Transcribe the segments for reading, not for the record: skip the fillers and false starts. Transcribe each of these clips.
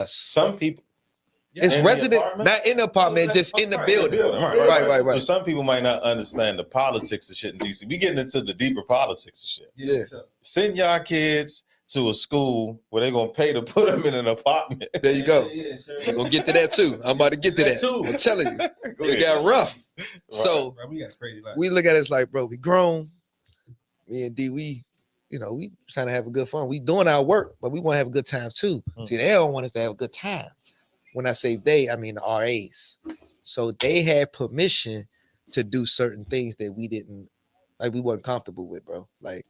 Some people. It's in resident, not in the apartment, just in the building. Right. So some people might not understand the politics of shit in DC. We getting into the deeper politics of shit. Yeah. Send y'all kids to a school where they're gonna pay to put them in an apartment. There you go. We're gonna get to that too. I'm about to get to that. I'm telling you, it got rough. Right. So bro, we got crazy life. We look at it as like, bro, we grown. Me and D, we trying to have a good fun. We doing our work, but we want to have a good time too. See, they don't want us to have a good time. When I say they, I mean the RAs. So they had permission to do certain things that we didn't, like we wasn't comfortable with, bro. Like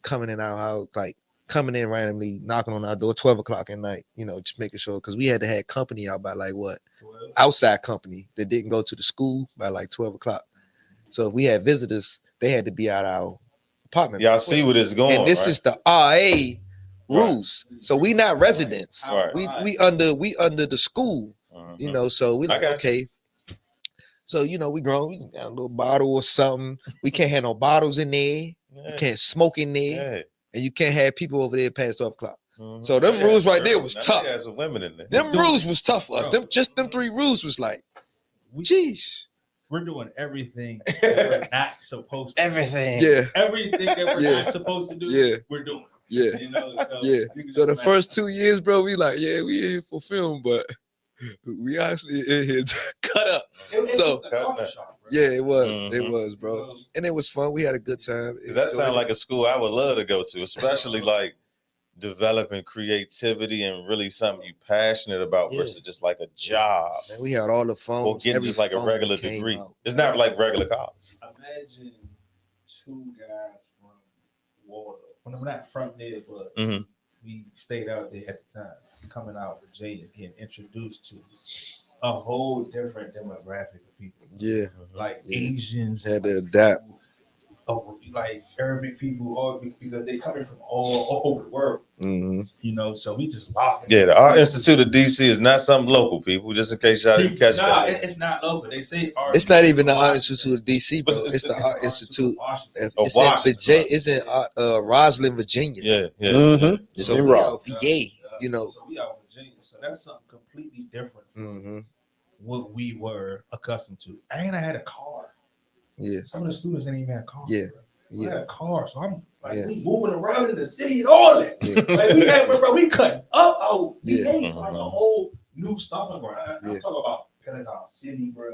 coming in our house, like coming in randomly, knocking on our door 12 o'clock at night, just making sure, because we had to have company out by like what? 12? Outside company that didn't go to the school by like 12 o'clock. So if we had visitors, they had to be out our apartment. Y'all see where this is going, and this right? is the RA rules. So we not residents. Right. We under the school, so we like, okay. So we grown, we got a little bottle or something. We can't have no bottles in there. You can't smoke in there. And you can't have people over there past 12 o'clock. So them rules right there was tough. Some women in there. Them rules was tough for us. Them 3 rules was like, jeez. We're doing everything that we're not supposed to. Everything. Yeah. Everything that we're not supposed to do, we're doing. Yeah. So the first 2 years, bro, we like, we in here for film, but we actually in here to cut up. So it was. It was, bro. And it was fun. We had a good time. That sounds like a school I would love to go to, especially like developing creativity and really something you passionate about versus just like a job. Man, we had all the phones. Or getting just like a regular degree. It's not like regular college. Imagine 2 guys from Waldo. Well, not from there, but we stayed out there at the time, coming out with Jay and getting introduced to a whole different demographic of people. Yeah. Like Asians. Had to adapt. Like Arabic people, all because they coming from all over the world. So we just locked. Yeah, the Art Institute of DC is not something local, people. Just in case y'all didn't catch that. It's not local. They say art. It's not even the Art Institute of DC, bro. It's the Art Institute of Washington. It's in Roslyn, Virginia. Yeah. So we out VA, So we out Virginia. So that's something completely different from what we were accustomed to. I had a car. Yeah. Some of the students didn't even have cars. Yeah. We had a car, so I'm like, we moving around in the city and all that. Like we had, bro, we cutting up our VA, like a whole new stomping ground. I'm talking about Pentagon City, bro.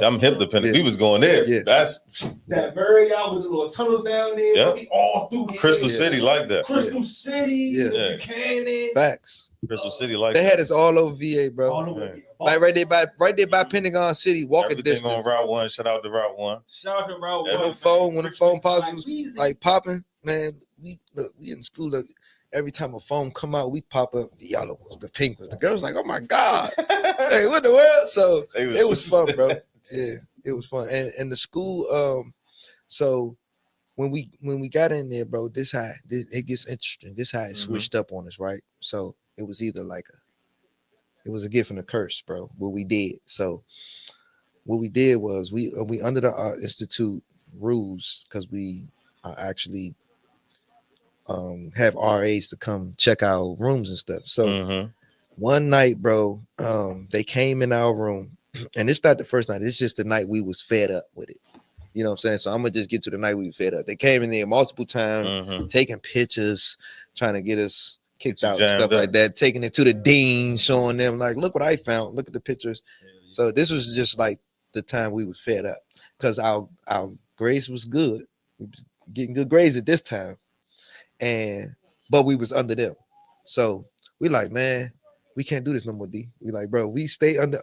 I'm hip to Pentagon. We was going there. Yeah. That's that very out with the little tunnels down there. Yeah. We all through here. Crystal City like that. Crystal City, Buchanan. Facts. Crystal City like they that. had us all over VA, bro. All over. Like right there by Pentagon City, walking distance. on Route 1. Shout out to Route 1. Shout out to Route 1. When the phone pops like popping, man, we in school. Look, every time a phone come out, we pop up the yellow ones, the pink ones. The girls like, oh my God. Hey, what the world? So it was fun, bro. Yeah, it was fun. And the school, so when we got in there, bro, it gets interesting. This how it switched up on us, right? So it was either like it was a gift and a curse, bro, what we did. So what we did was we under the Art Institute rules, because we actually have RAs to come check our rooms and stuff. So one night, bro, they came in our room, and it's not the first night. It's just the night we was fed up with it. You know what I'm saying? So I'm gonna just get to the night we was fed up. They came in there multiple times, taking pictures, trying to get us kicked out and stuff like that, taking it to the dean, showing them like, look what I found, look at the pictures. So this was just like the time we was fed up, because our grades was good. We was getting good grades at this time, but we was under them. So we like, man, we can't do this no more, D. We like, bro, we stay under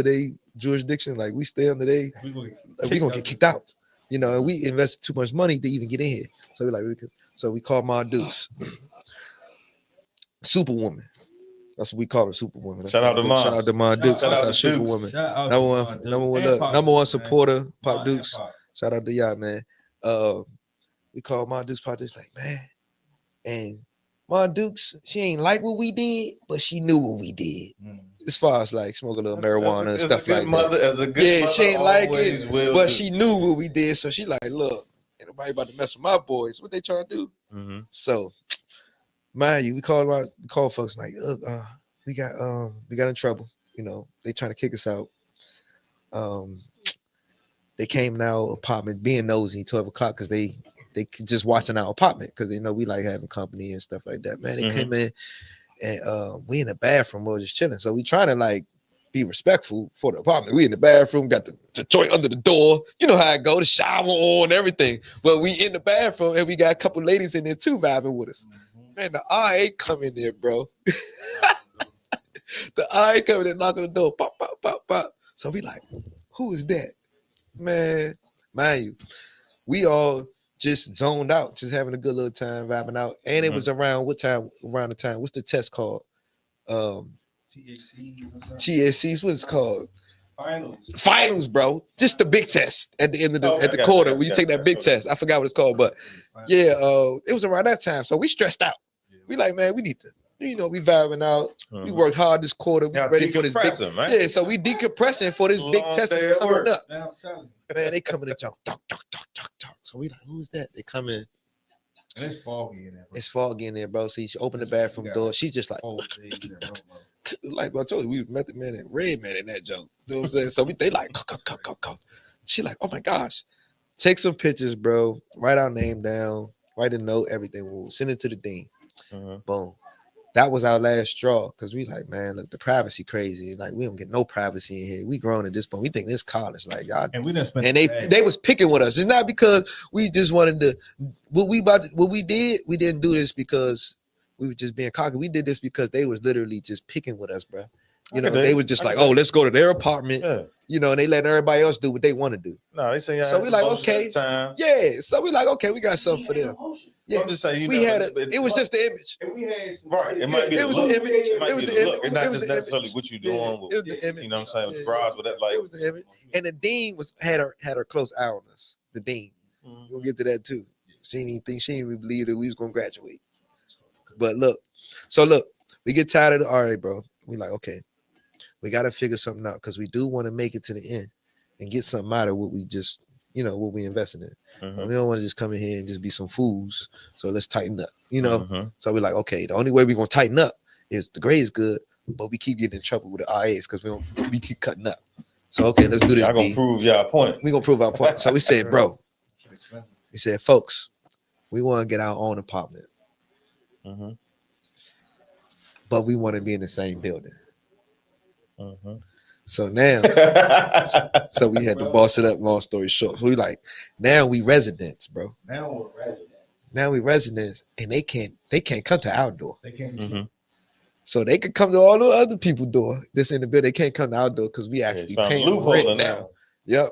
their jurisdiction, like we stay under they, we gonna get kicked out, and we invested too much money to even get in here. So we like, we called Ma Dukes. Superwoman. That's what we call her, Superwoman. Shout out to Ma. Shout out to Ma Dukes. That's our Superwoman. Number one supporter, Pop Dukes. Shout out to y'all, man. We called Ma Dukes, Pop Dukes, like, man. And Ma Dukes, she ain't like what we did, but she knew what we did. As far as like smoking a little marijuana and stuff like that. As a good mother, she ain't like it, but do. she knew what we did. So she like, look, ain't nobody about to mess with my boys. What they trying to do? So, mind you, we called folks like, we got in trouble. You know, they trying to kick us out. They came in our apartment being nosy 12 o'clock because they just watching our apartment because they know we like having company and stuff like that. Man, they came in and we in the bathroom, we were just chilling. So we trying to like be respectful for the apartment. We in the bathroom, got the joint under the door. You know how I go, the shower on, everything. But we in the bathroom and we got a couple ladies in there too vibing with us. Man, the RA come in there, bro. The RA coming in, knocking the door, pop, pop, pop, pop. So we like, who is that? Man, mind you, we all just zoned out, just having a good little time, vibing out. And it was around what time? Around the time, what's the test called? TSCs, what it's called? Finals, bro. Just the big test at the end of the quarter when you take that big test. I forgot what it's called, but yeah, it was around that time. So we stressed out. We like, man, we need to, you know, we vibing out. We worked hard this quarter. We ready for this big, man. Yeah, so we decompressing for this big test that's coming up. Man, I'm telling you. Man, they coming to jump, talk. So we like, who's that? They come in. And it's foggy in there. Bro. It's foggy in there, bro. So she opened the bathroom door. She's just like, like I told you, we was Method Man and Red Man in that joke. You know what I'm saying? So they like, go. She like, oh my gosh. Take some pictures, bro. Write our name down. Write a note, everything. We'll send it to the dean. Boom. That was our last straw because we like, man, look, the privacy crazy. Like, we don't get no privacy in here. We grown at this point. We think this college, like y'all. And we done spent. And they was picking with us. It's not because we just wanted to. What we did, we didn't do this because we were just being cocky. We did this because they was literally just picking with us, bro. You know, they was just like, oh, let's go to their apartment. Yeah. You know, and they let everybody else do what they want to do. No, they say so we like, okay, yeah. So we like, okay, we got something for them. Yeah, I'm just saying. We had it was just the image. And we had some, right. It might be the look. It might be the look. It's not just necessarily what you're doing. It was the image. You know what I'm saying? With the bras, with that, like. It was the image. And the dean had her close eye on us. The dean. We'll get to that too. She didn't even believe that we was gonna graduate. But look, we get tired of the RA, bro. We like, okay, we got to figure something out because we do want to make it to the end and get something out of what we just, you know, what we invested in. We don't want to just come in here and just be some fools. So let's tighten up, you know? So we're like, okay, the only way we're going to tighten up is the grade is good, but we keep getting in trouble with the RAs because we keep cutting up. So, okay, let's do this. I'm going to prove y'all point. We're going to prove our point. So we said, bro, we said, folks, we want to get our own apartment. But we want to be in the same building. So now, so we had to boss it up. Long story short, so we like now we residents, bro. Now we residents, and they can't come to our door. They can't. So they could come to all the other people's door. This in the building, they can't come to our door because we actually paying rent now. Yep.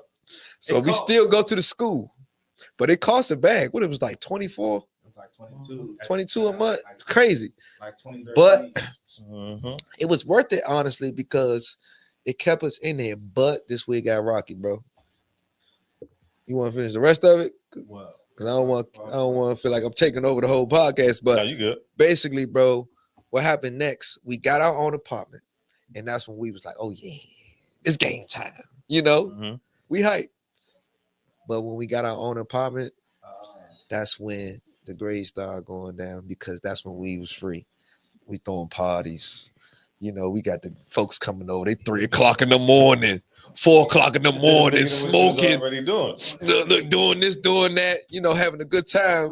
So we still go to the school, but it costs a bag. What it was like 24. Like 22 a month, like, crazy. Like 20, but it was worth it honestly because it kept us in there. But this week got rocky, bro. You want to finish the rest of it? Because I don't want to feel like I'm taking over the whole podcast. But no, you good. Basically, bro, what happened next? We got our own apartment, and that's when we was like, oh yeah, it's game time. You know, we hype. But when we got our own apartment, that's when the grades started going down because that's when we was free. We throwing parties. You know, we got the folks coming over. They 3 o'clock in the morning, 4 o'clock in the morning, smoking, doing this, doing that, you know, having a good time.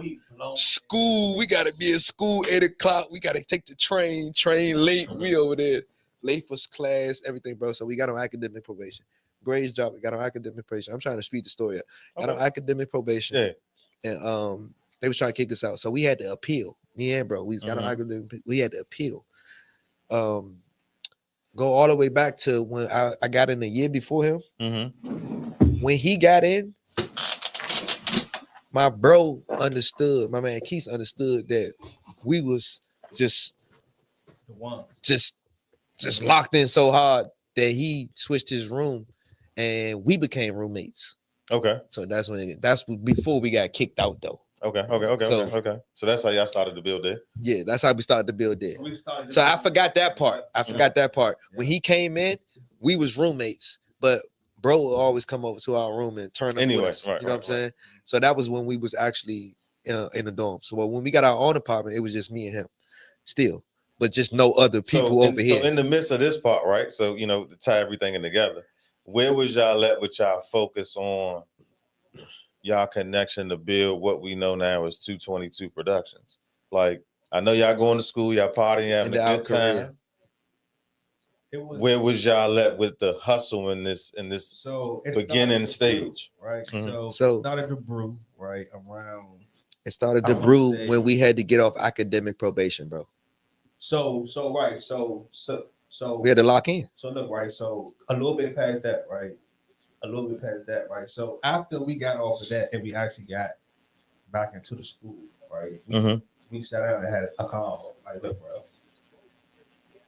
School, we got to be at school 8 o'clock. We got to take the train late. We over there, late for class, everything, bro. So we got on academic probation. Grades dropped. We got on academic probation. I'm trying to speed the story up. Got on academic probation. Yeah. And they was trying to kick us out. So we had to appeal. Me and bro, we got on academic. We had to appeal. Go all the way back to when I got in the year before him. When he got in, my bro understood. My man Keith understood that we was just locked in so hard that he switched his room, and we became roommates. Okay. So that's before we got kicked out though. Okay. So that's how y'all started to build there. Yeah, that's how we started to build there. So I forgot that part. When he came in, we was roommates, but bro would always come over to our room and turn up with us. You know what I'm saying? So that was when we was actually in the dorm. So when we got our own apartment, it was just me and him still. but just no other people over here. So in the midst of this part, right? So to tie everything in together, where was y'all at with y'all focus on y'all connection to build what we know now as 222 Productions? Like, I know y'all going to school, y'all partying, having a good time. Where was y'all at with the hustle in this beginning stage? Right. So it started to brew, right? It started to brew when we had to get off academic probation, bro. So we had to lock in. So look, right. So a little bit past that, right? So after we got off of that and we actually got back into the school, right? We sat down and had a convo. Like, look, bro,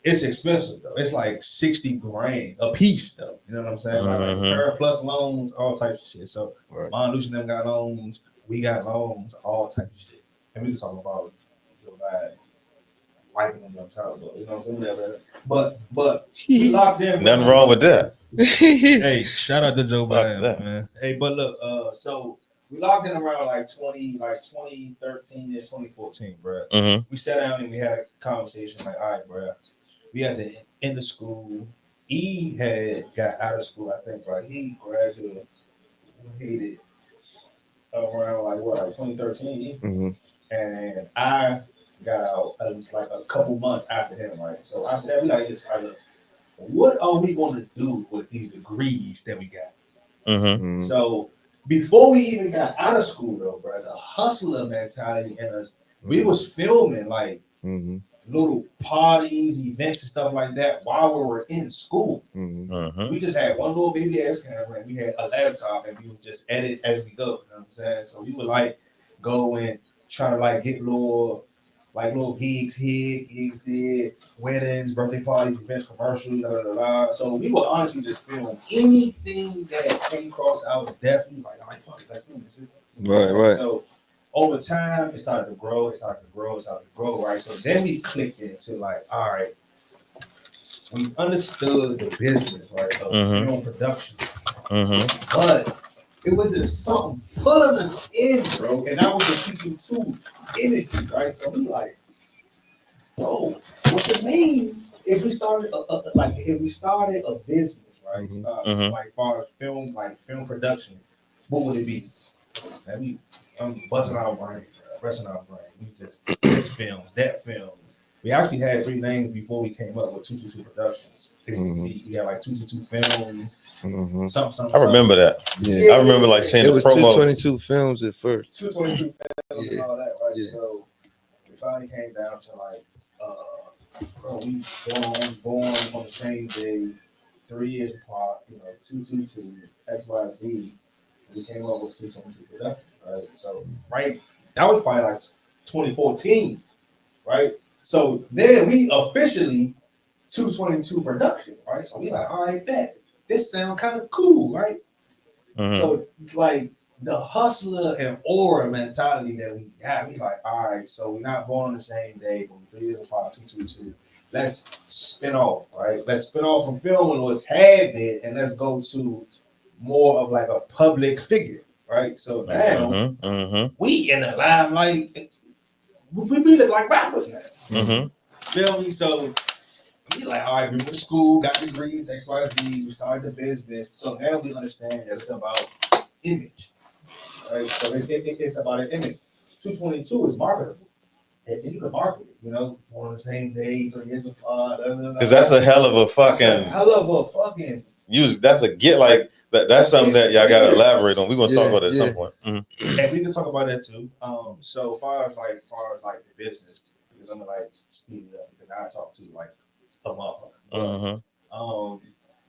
it's expensive though. It's like 60 grand a piece though. You know what I'm saying? Like per plus loans, all types of shit. So Mon Lucian them got loans, we got loans, all types of shit. And we can talk about wiping them themselves, you know what I'm saying? But we locked in. Nothing wrong with that. Hey, shout out to Joe Biden, man. Hey, but look, so we locked in around like 2013 to 2014, bro. We sat down and we had a conversation like, all right, bro, we had to end the school. He had got out of school, I think, right? He graduated around like 2013, and I got out like a couple months after him, right? So after that, we just started. What are we going to do with these degrees that we got? So before we even got out of school, though, bro, the hustler mentality in us, we was filming like little parties, events, and stuff like that while we were in school. We just had one little VHS camera and we had a laptop and we would just edit as we go. You know what I'm saying? So we would like go and try to like get little gigs here, gigs there, weddings, birthday parties, events, commercials, So we would honestly just film anything that came across our desk. We were like, fuck it, let's do this. Right. So over time, it started to grow, right? So then we clicked into like, all right, we understood the business, right, of film production. But it was just something pulling us in, bro. And that was the T22 energy, right? So we like, bro, what's the name? If we started a business, right? Like far as film production, what would it be? And I'm busting our brain. We just this films, that films. We actually had 3 names before we came up with 222 Productions. If you see, we had like 222 Films. Something. I remember that. Yeah. I remember like seeing it the was promo. 222 Films at first. 222 Films and all that, right? Yeah. So we finally came down to like, bro, we born on the same day, 3 years apart. 222 XYZ. We came up with 222 Productions, right? So that was probably like 2014, right? So then we officially 222 Production, right? So we like, all right, this sounds kind of cool, right? So like the hustler and aura mentality that we have, we like, all right, so we're not born on the same day, but 3 years apart, 222. Let's spin off, right? Let's spin off from filming or tad bit, and let's go to more of like a public figure, right? So now we in the limelight. We look like rappers now. Feel me? So we like, all right, we went to school, got degrees, XYZ, we started the business. So now we understand that it's about image. Right? So it's about an image. 222 is marketable. And you can market it, on the same day, 3 years apart. Because that's a hell of a fucking. That's a get like that. That's something that y'all gotta elaborate on. We're gonna talk about it at some point. And we can talk about that too. So far as the business, because I'm gonna like speed it up because I talk to like a motherfucker.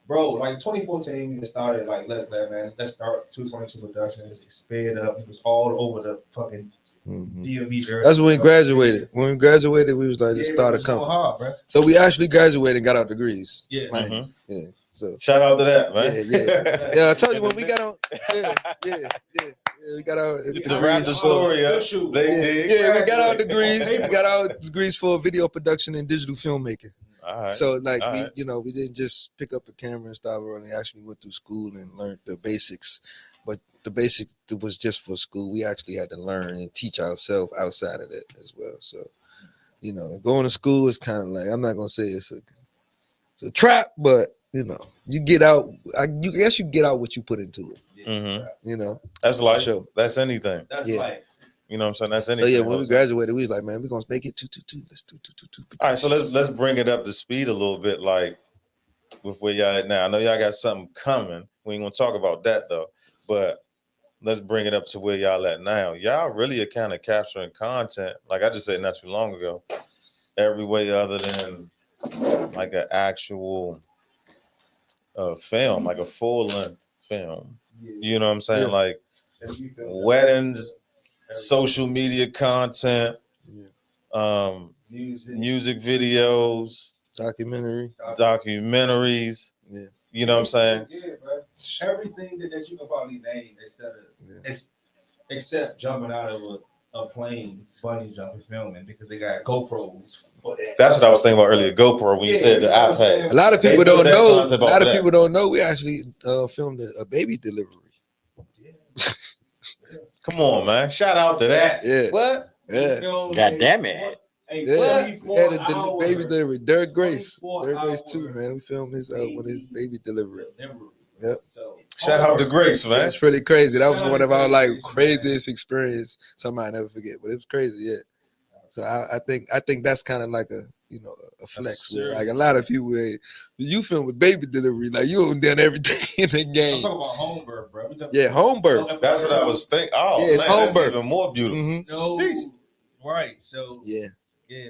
Bro, like 2014, we just started like let's start 222 Productions. It sped up. It was all over the fucking DMV area. That's when we graduated. When we graduated, we was like, let's start a company. So we actually graduated and got our degrees. Yeah. Yeah. So shout out to that, man. Yeah. I told you when we got on. We got our degrees. We got our degrees. We got our degrees for video production and digital filmmaking. All right. So we didn't just pick up a camera and start rolling. We actually went through school and learned the basics. But the basics was just for school. We actually had to learn and teach ourselves outside of that as well. So, going to school is kind of like, I'm not gonna say it's a trap, but you get out. You guess you get out what you put into it. Mm-hmm. That's life. Sure. That's anything. That's life. You know what I'm saying? That's anything. So when we graduated, we was like, man, we're gonna make it 222. Let's do 222. All right, so let's bring it up to speed a little bit, like with where y'all at now. I know y'all got something coming. We ain't gonna talk about that though, but let's bring it up to where y'all at now. Y'all really are kind of capturing content, like I just said not too long ago, every way other than like an actual film, like a full-length film. You know what I'm saying? Like weddings, social media content, music videos, documentaries. Yeah. You know what I'm saying? Yeah, bro. Everything that you can probably name except jumping out of a plane, bungee jumping, filming, because they got GoPros. That's what I was thinking about earlier. GoPro when you said the iPad. A lot of people don't know. A lot of people don't know. We actually filmed a baby delivery. Come on, man! Shout out to that. Yeah. What? Yeah. God damn it. Yeah, we had a baby delivery. Derek Grace too, man. We filmed his with his baby delivery. Yep. So shout out to Grace, man. That's pretty crazy. That was one of our like craziest experience. Something I never forget, but it was crazy. Yeah. So I think that's kind of like a flex. Where, like a lot of people, you film with baby delivery, like you have done everything in the game. I'm talking about home birth, bro. Yeah, home birth. That's what I was thinking. Oh, yeah, it's home birth. Even more beautiful. Mm-hmm. No, right. So yeah,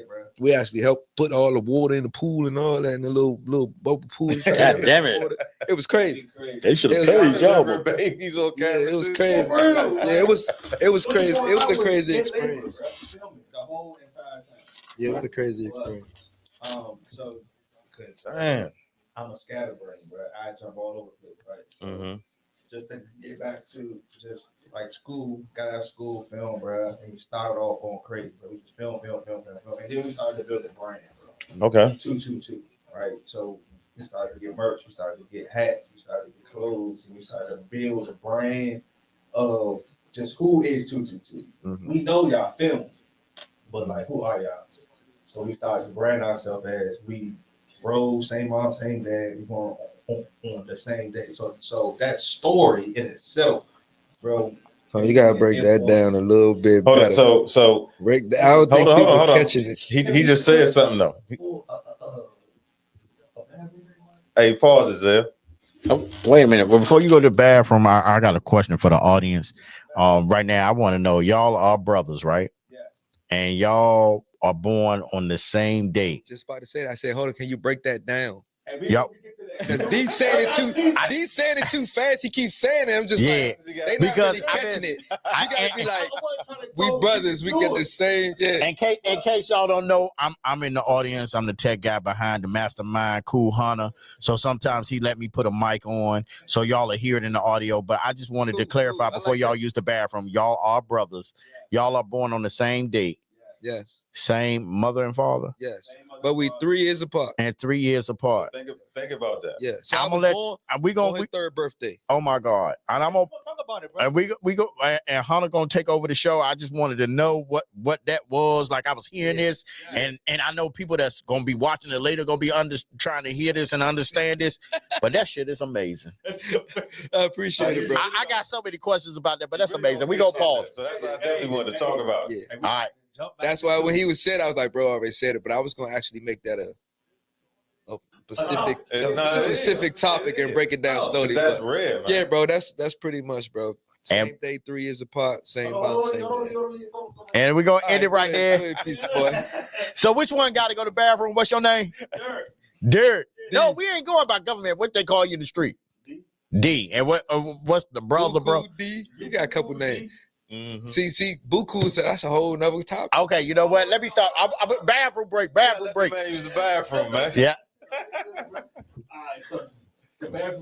bro. We actually helped put all the water in the pool and all that, in the little bubble pool. God damn it! It was crazy. They should have paid y'all. Babies on camera. Yeah, it was crazy. Yeah, it was crazy. It was a crazy experience. The whole entire time. Yeah, it was a crazy experience. So, man, I'm a scatterbrain, bro. I jump all over the place, right? So, just to get back to just like school, got out of school, film, bro, and we started off going crazy. So we just film, and then we started to build a brand, bro. Okay. 222, right? So we started to get merch, we started to get hats, we started to get clothes, and we started to build a brand of just who is 222. We know y'all film, but like who are y'all? So we started to brand ourselves as we roll, same mom, same dad, we going on the same day. So that story in itself, bro. Oh, you gotta break that down a little bit better. So break that. I don't think people catching it. He just said something though. Hey, pause it, Zell. Oh, wait a minute. Well, before you go to the bathroom, I got a question for the audience. Right now, I want to know, y'all are brothers, right? Yes. And y'all are born on the same day. Just about to say that. I said, hold on, can you break that down? Yep. Because D saying it too fast. He keeps saying it. I'm just like, they not really catching it. You gotta be like, we brothers. We get the same. Yeah. In case y'all don't know, I'm in the audience. I'm the tech guy behind the mastermind, Cool Hunter. So sometimes he let me put a mic on, so y'all will hear it in the audio. But I just wanted to clarify before y'all use the bathroom. Y'all are brothers. Y'all are born on the same day. Yes. Same mother and father. Yes. But we 3 years apart. And 3 years apart. Think about that. Yeah. So I'm gonna let we gonna his third birthday. Oh my God. And I'm gonna talk about it, bro. and we go and Hunter gonna take over the show. I just wanted to know what that was. Like I was hearing this, and I know people that's gonna be watching it later gonna be trying to hear this and understand this. But that shit is amazing. I appreciate it, bro. I got so many questions about that, but that's amazing. We gonna pause. So that's what I definitely wanted to talk about. Yeah. All right. That's why when he was said, I was like, bro, I already said it, but I was gonna actually make that a specific topic and break it down slowly. That's rare, man. Yeah, bro, that's pretty much, bro. Same day, 3 years apart, same mom, same dad. And we're gonna end it right there. Go ahead, piece of boy. So which one got to go to the bathroom? What's your name? Derek. No, we ain't going by government. What they call you in the street? D. And what's the brother, bro? D. You got a couple names. Mm-hmm. See, Buku, that's a whole nother topic. Okay, you know what? Let me start. Bathroom break. Let the man use the bathroom, man. Yeah. All right, so the bathroom.